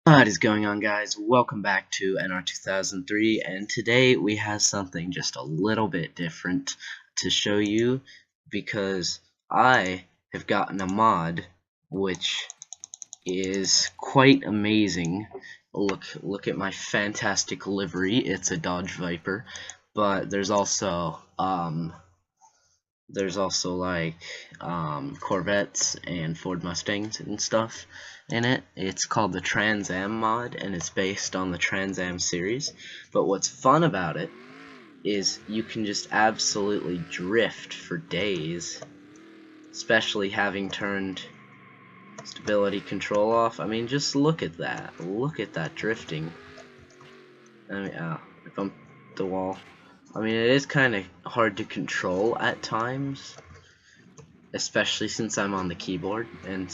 What is going on, guys? Welcome back to NR2003, and today we have something just a little bit different to show you because I have gotten a mod which is quite amazing. Look at my fantastic livery. It's a Dodge Viper, but there's also like Corvettes and Ford Mustangs and stuff in it. It's called the Trans Am mod, and it's based on the Trans Am series. But what's fun about it is you can just absolutely drift for days, especially having turned stability control off. I mean, just look at that. Look at that drifting. I mean, I bumped the wall. I mean, it is kind of hard to control at times, especially since I'm on the keyboard, and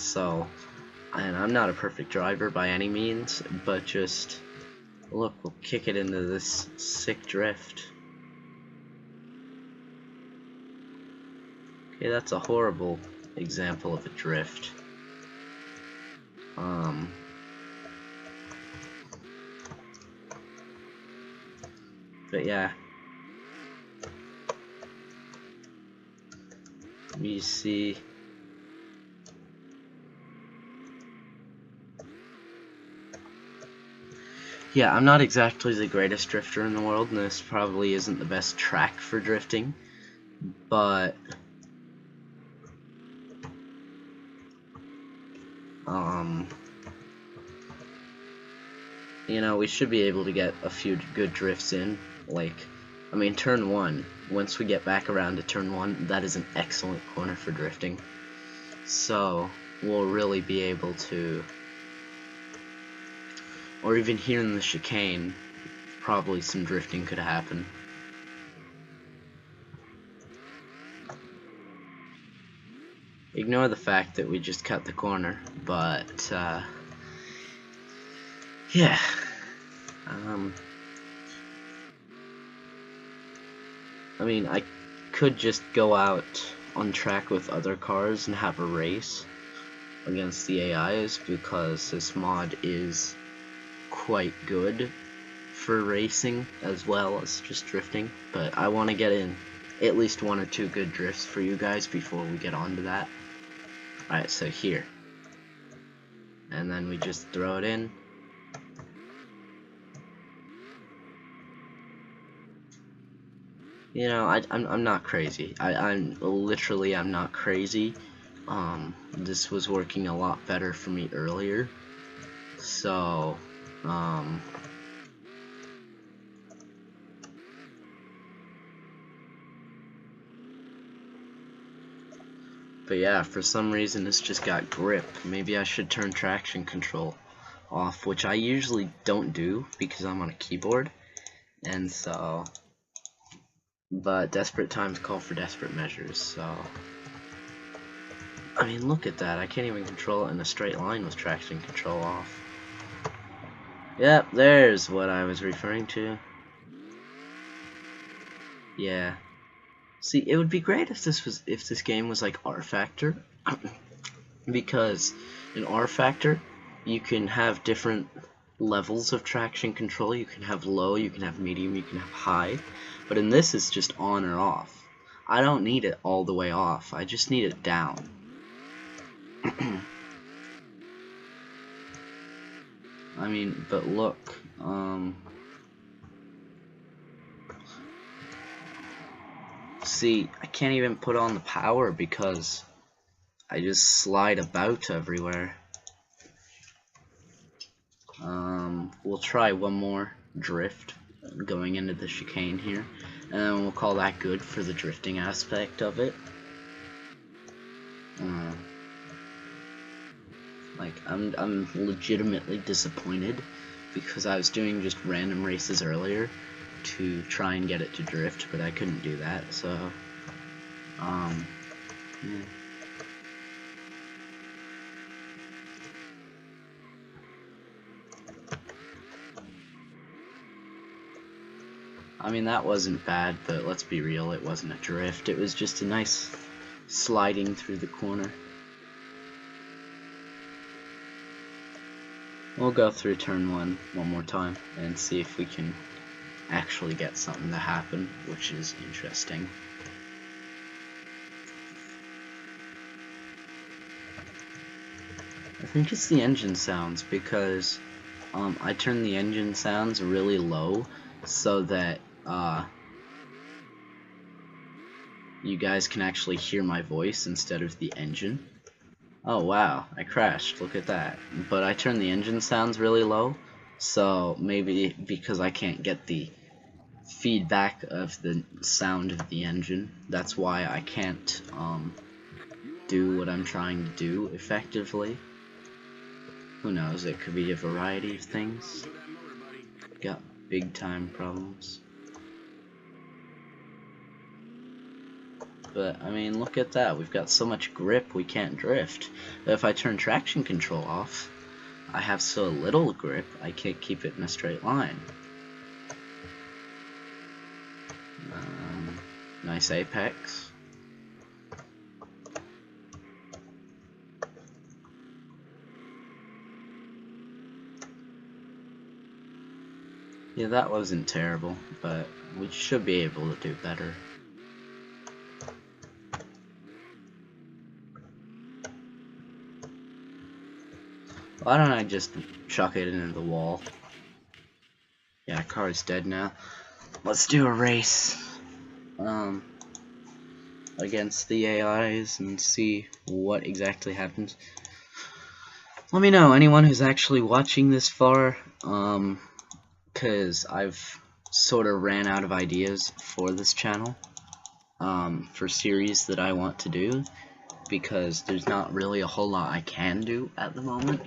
I'm not a perfect driver by any means, but just look, we'll kick it into this sick drift. Okay, that's a horrible example of a drift. But yeah. You see, yeah, I'm not exactly the greatest drifter in the world, and this probably isn't the best track for drifting, but you know, we should be able to get a few good drifts in. Like, I mean, turn 1, once we get back around to turn 1, that is an excellent corner for drifting. So, we'll really be able to, or even here in the chicane, probably some drifting could happen. Ignore the fact that we just cut the corner, but, yeah. I mean, I could just go out on track with other cars and have a race against the AIs, because this mod is quite good for racing as well as just drifting, but I want to get in at least 1 or 2 good drifts for you guys before we get on to that. Alright, so here, and then we just throw it in. You know, I'm not crazy. I'm not crazy. This was working a lot better for me earlier, so but yeah, for some reason it's just got grip. Maybe I should turn traction control off, which I usually don't do because I'm on a keyboard, and so, but desperate times call for desperate measures, so, I mean, look at that. I can't even control it in a straight line with traction control off. Yep, there's what I was referring to. Yeah. See, it would be great if this game was like R Factor, because in R Factor you can have different levels of traction control. You can have low, you can have medium, you can have high, but in this it's just on or off. I don't need it all the way off, I just need it down. I mean, but look, see, I can't even put on the power because I just slide about everywhere. We'll try one more drift going into the chicane here, and then we'll call that good for the drifting aspect of it. Like, I'm legitimately disappointed because I was doing just random races earlier to try and get it to drift, but I couldn't do that, so yeah. I mean, that wasn't bad, but let's be real, it wasn't a drift, it was just a nice sliding through the corner. We'll go through turn one more time and see if we can actually get something to happen, which is interesting. I think it's the engine sounds, because I turn the engine sounds really low so that you guys can actually hear my voice instead of the engine. Oh wow, I crashed, look at that. But I turn the engine sounds really low, so maybe because I can't get the feedback of the sound of the engine, that's why I can't do what I'm trying to do effectively. Who knows, it could be a variety of things. Got big time problems. But, I mean, look at that. We've got so much grip we can't drift. But if I turn traction control off, I have so little grip I can't keep it in a straight line. Nice apex. Yeah, that wasn't terrible, but we should be able to do better. Why don't I just chuck it into the wall? Yeah, car is dead now. Let's do a race against the AIs and see what exactly happens. Let me know, anyone who's actually watching this far, because I've sort of ran out of ideas for this channel, for series that I want to do, because there's not really a whole lot I can do at the moment.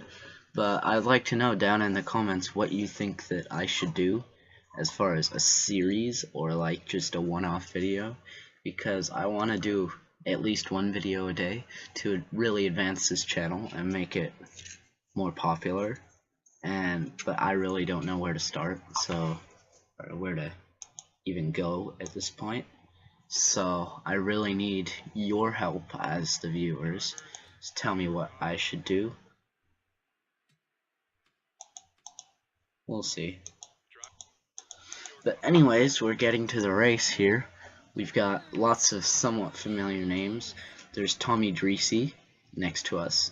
But I'd like to know down in the comments what you think that I should do as far as a series or like just a one-off video, because I want to do at least one video a day to really advance this channel and make it more popular. But I really don't know where to start, so or where to even go at this point. So I really need your help as the viewers. Just tell me what I should do. We'll see. But anyways, we're getting to the race here. We've got lots of somewhat familiar names. There's Tommy Dreesy next to us.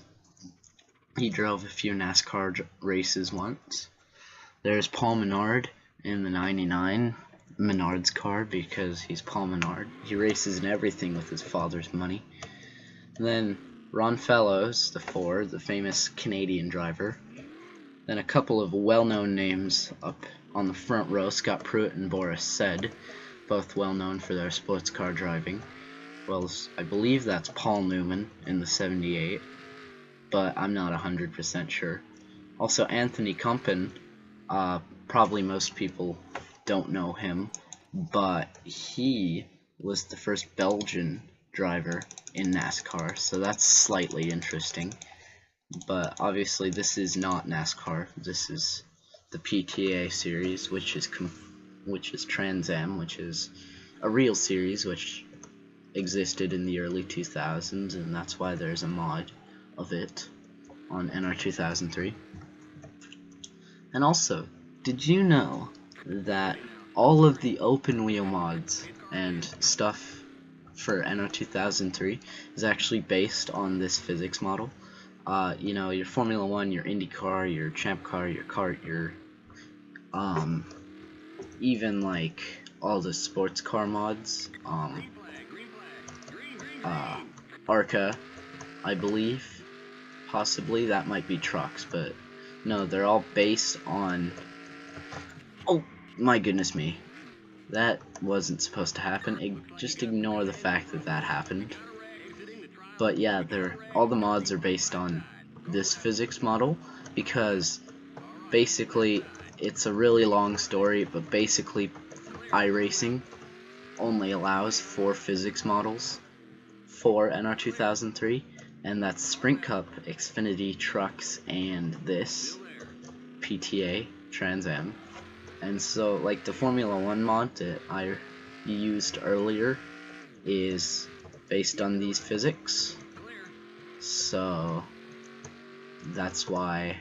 He drove a few NASCAR races once. There's Paul Menard in the 99 Menard's car, because he's Paul Menard. He races in everything with his father's money. And then Ron Fellows, the famous Canadian driver. Then a couple of well-known names up on the front row, Scott Pruitt and Boris Said, both well-known for their sports car driving. Well, I believe that's Paul Newman in the 78, but I'm not 100% sure. Also, Anthony Compton, probably most people don't know him, but he was the first Belgian driver in NASCAR, so that's slightly interesting. But obviously this is not NASCAR. This is the PTA series, which is Trans Am, which is a real series which existed in the early 2000s, and that's why there's a mod of it on NR2003. And also, did you know that all of the open wheel mods and stuff for NR2003 is actually based on this physics model? You know, your Formula 1, your IndyCar, your Champ Car, your kart, your even like all the sports car mods, ARCA, I believe, possibly, that might be trucks, but no, they're all based on, oh my goodness me, that wasn't supposed to happen. Just ignore the fact that that happened. But yeah, all the mods are based on this physics model, because basically it's a really long story, but basically iRacing only allows 4 physics models for NR2003, and that's Sprint Cup, Xfinity, Trucks, and this PTA Trans Am. And so like the Formula 1 mod that I used earlier is based on these physics, so that's why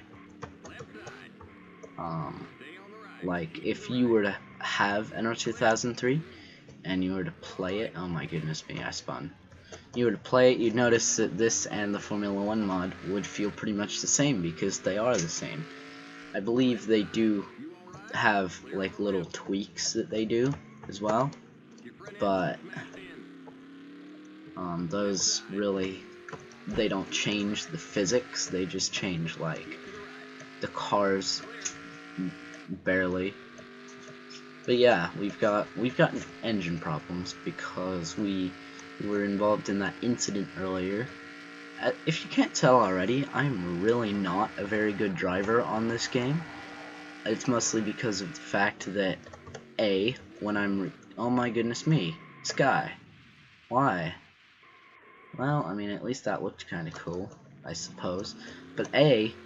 like if you were to have NR2003 and you were to play it, oh my goodness me, I spun. You were to play it, you'd notice that this and the Formula 1 mod would feel pretty much the same because they are the same. I believe they do have like little tweaks that they do as well, but those really, they don't change the physics, they just change like the cars barely. But yeah, we've got engine problems because we were involved in that incident earlier. If you can't tell already, I'm really not a very good driver on this game. It's mostly because of the fact that when I'm oh my goodness me, Sky, why? Well, I mean, at least that looked kind of cool, I suppose. But I'm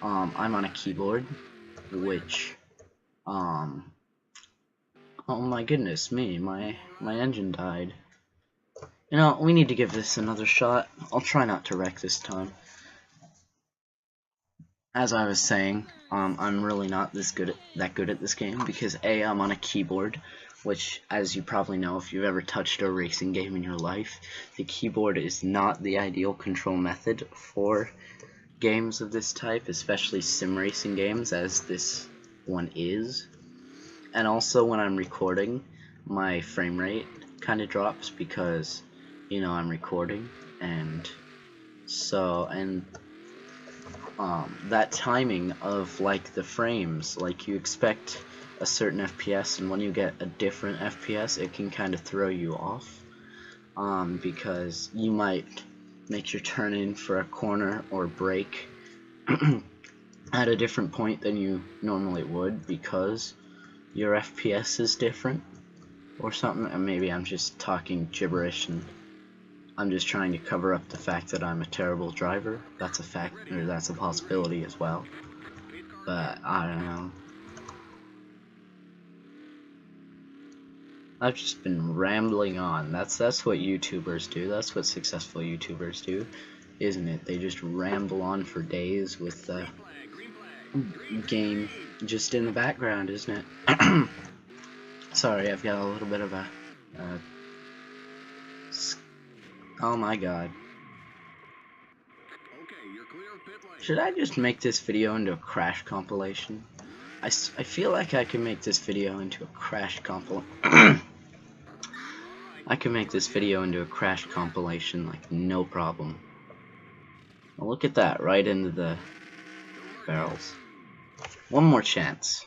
on a keyboard, which oh my goodness me, my engine died. You know, we need to give this another shot. I'll try not to wreck this time. As I was saying, I'm really not that good at this game because I'm on a keyboard, which, as you probably know if you've ever touched a racing game in your life, the keyboard is not the ideal control method for games of this type, especially sim racing games, as this one is. And also when I'm recording, my frame rate kind of drops because, you know, I'm recording, and so, that timing of like the frames, like you expect a certain FPS, and when you get a different FPS, it can kind of throw you off, because you might make your turn in for a corner or brake at a different point than you normally would because your FPS is different or something. And maybe I'm just talking gibberish and I'm just trying to cover up the fact that I'm a terrible driver. That's a fact, or that's a possibility as well. But I don't know. I've just been rambling on. That's what YouTubers do. That's what successful YouTubers do, isn't it? They just ramble on for days with the game just in the background, isn't it? Sorry, I've got a little bit of a oh my god. Should I just make this video into a crash compilation? I feel like I can make this video into a crash compilation. I can make this video into a crash compilation like no problem. Well, look at that, right into the barrels. One more chance.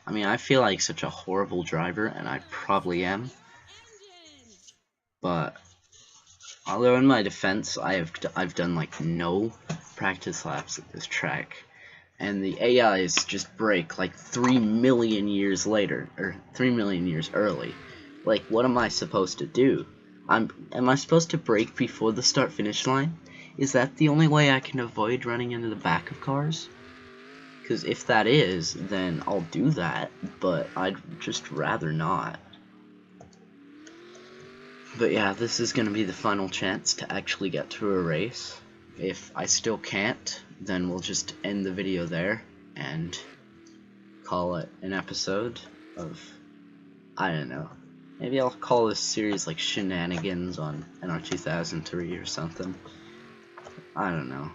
I mean, I feel like such a horrible driver, and I probably am. But although in my defense, I've done like no practice laps at this track, and the AIs just break like 3 million years later, or 3 million years early. Like, what am I supposed to do? Am I supposed to brake before the start-finish line? Is that the only way I can avoid running into the back of cars? Because if that is, then I'll do that, but I'd just rather not. But yeah, this is going to be the final chance to actually get through a race. If I still can't, then we'll just end the video there and call it an episode of, I don't know, maybe I'll call this series like Shenanigans on NR2003 or something. I don't know.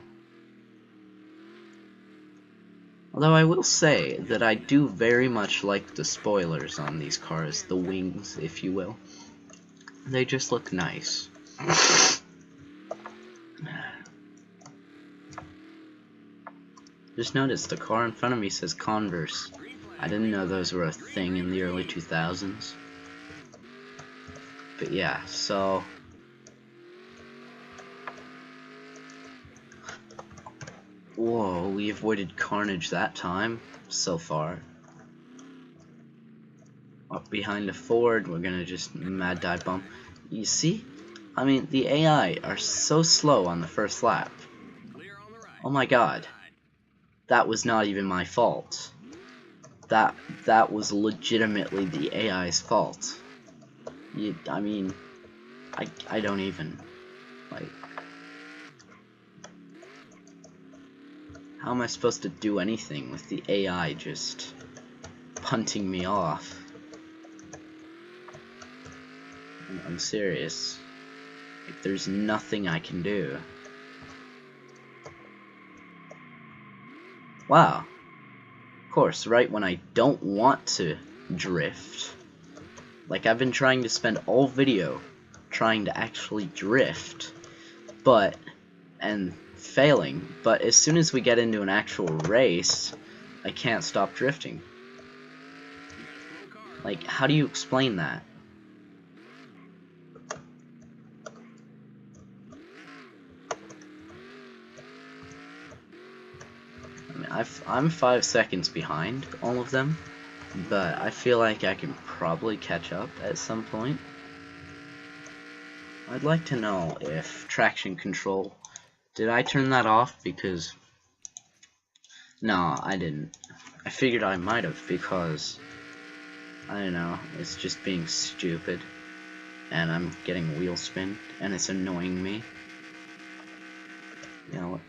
Although I will say that I do very much like the spoilers on these cars, the wings, if you will. They just look nice. Just noticed the car in front of me says Converse. I didn't know those were a thing in the early 2000s. But yeah, so whoa, we avoided carnage that time so far. Up behind the Ford, we're gonna just mad dive bump. You see? I mean, the AI are so slow on the first lap. Oh my god. That was not even my fault. That was legitimately the AI's fault. I mean, I don't even, like, How am I supposed to do anything with the AI just punting me off? I'm serious. Like, there's nothing I can do. Wow. Of course, right when I don't want to drift. Like, I've been trying to spend all video trying to actually drift, and failing, but as soon as we get into an actual race, I can't stop drifting. Like, how do you explain that? I mean, I'm 5 seconds behind all of them, but I feel like I can probably catch up at some point. I'd like to know if traction control, did I turn that off? Because no, I didn't. I figured I might have, because I don't know, it's just being stupid and I'm getting wheel spin and it's annoying me. You know,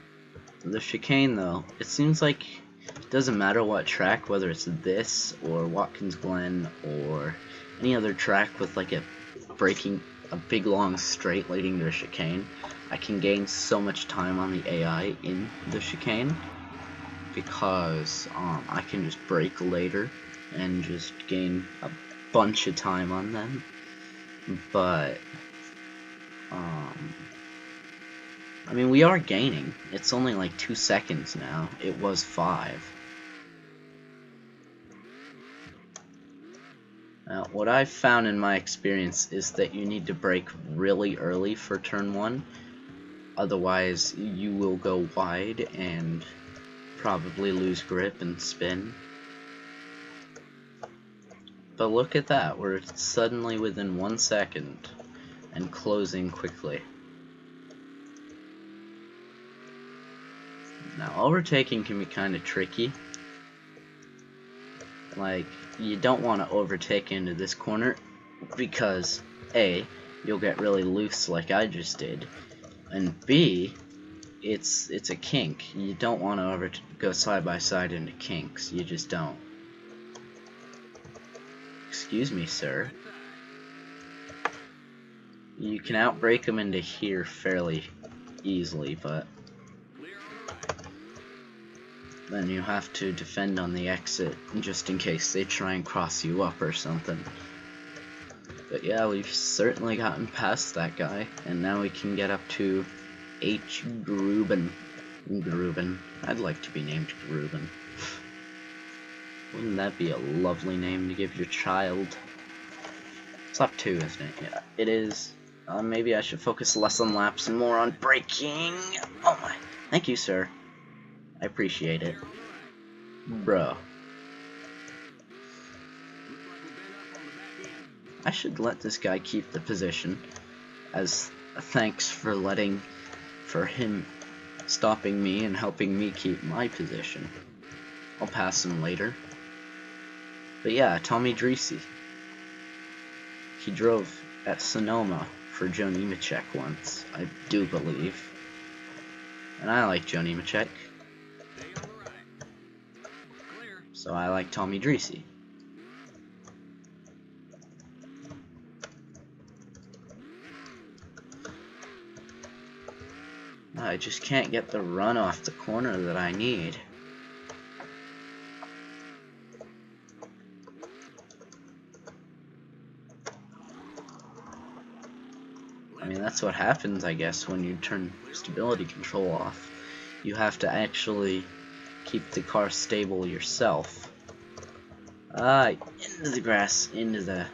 the chicane though, it seems like it doesn't matter what track, whether it's this or Watkins Glen or any other track with like a big long straight leading to a chicane, I can gain so much time on the AI in the chicane because I can just brake later and just gain a bunch of time on them. But I mean, we are gaining. It's only like 2 seconds now. It was 5. Now, what I've found in my experience is that you need to brake really early for turn 1, otherwise you will go wide and probably lose grip and spin. But look at that, we're suddenly within 1 second and closing quickly. Now, overtaking can be kind of tricky. Like, you don't want to overtake into this corner because A, you'll get really loose like I just did, and B, it's a kink. You don't want to go side by side into kinks. You just don't. Excuse me, sir. You can outbrake them into here fairly easily, but then you have to defend on the exit just in case they try and cross you up or something. But yeah, we've certainly gotten past that guy, and now we can get up to H. Gruben. I'd like to be named Gruben. Wouldn't that be a lovely name to give your child? It's up 2, isn't it? Yeah, it is. Maybe I should focus less on laps and more on braking. Oh my. Thank you, sir. I appreciate it. Bro. I should let this guy keep the position as thanks for him stopping me and helping me keep my position. I'll pass him later. But yeah, Tommy Dreesy. He drove at Sonoma for Joe Nemechek once, I do believe. And I like Joe Nemechek. So I like Tommy Dreesy. I just can't get the run off the corner that I need. I mean, that's what happens, I guess, when you turn stability control off. You have to actually keep the car stable yourself. Into the grass, into the...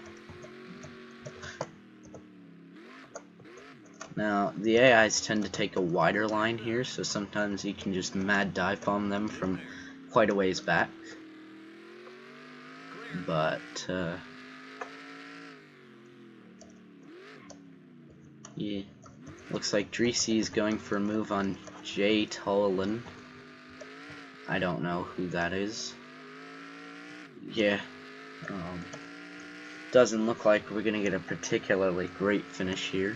Now, the AIs tend to take a wider line here, so sometimes you can just mad dive bomb them from quite a ways back. But, yeah, looks like Dreesy is going for a move on Jay Tolan. I don't know who that is. Yeah, doesn't look like we're gonna get a particularly great finish here,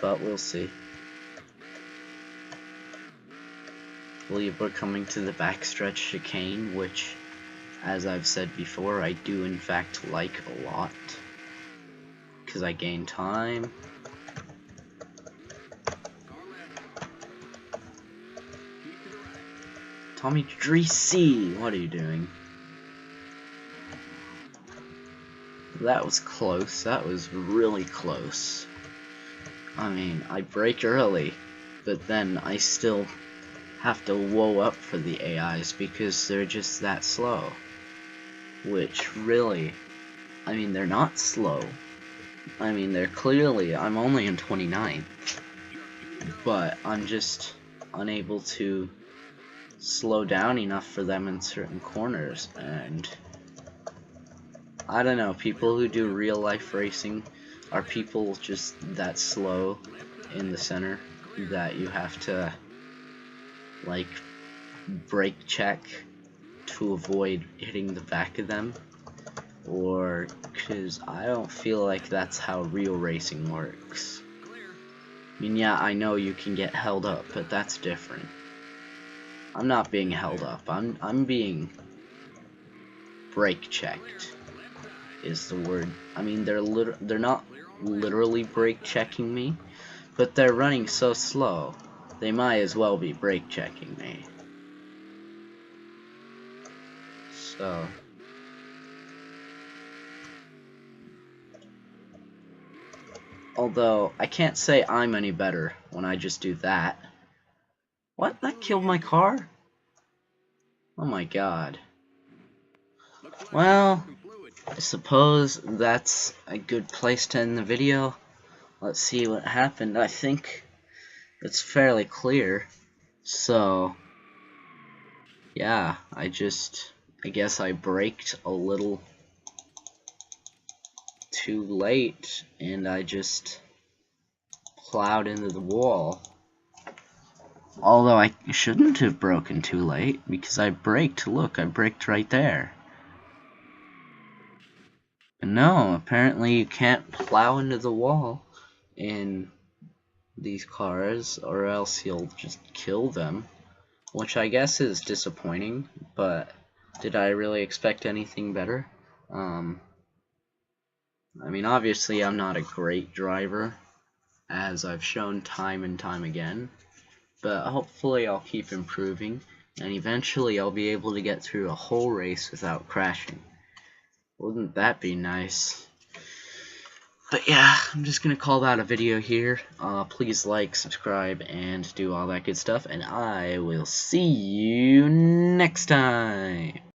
but we'll see. believe we're coming to the backstretch chicane, which, as I've said before, I do in fact like a lot, because I gain time. Tommy Dreesy, what are you doing? That was close. That was really close. I mean, I brake early, but then I still have to woe up for the AIs because they're just that slow. Which really, I mean, they're not slow. I mean, they're clearly, I'm only in 29th, but I'm just unable to slow down enough for them in certain corners, and I don't know, people who do real life racing are people just that slow in the center that you have to like brake check to avoid hitting the back of them, or because I don't feel like that's how real racing works. I mean, yeah, I know you can get held up, but that's different. I'm not being held up. I'm being brake checked is the word. I mean, they're not literally brake checking me, but they're running so slow. They might as well be brake checking me. So although I can't say I'm any better when I just do that. What? That killed my car? Oh my god. Well, I suppose that's a good place to end the video. Let's see what happened. I think it's fairly clear. So, yeah, I guess I braked a little too late, and I just plowed into the wall. Although I shouldn't have broken too late, because I braked. Look, I braked right there. But no, apparently you can't plow into the wall in these cars, or else you'll just kill them. Which I guess is disappointing, but did I really expect anything better? I mean, obviously I'm not a great driver, as I've shown time and time again. But hopefully I'll keep improving, and eventually I'll be able to get through a whole race without crashing. Wouldn't that be nice? But yeah, I'm just gonna call that a video here. Please like, subscribe, and do all that good stuff, and I will see you next time.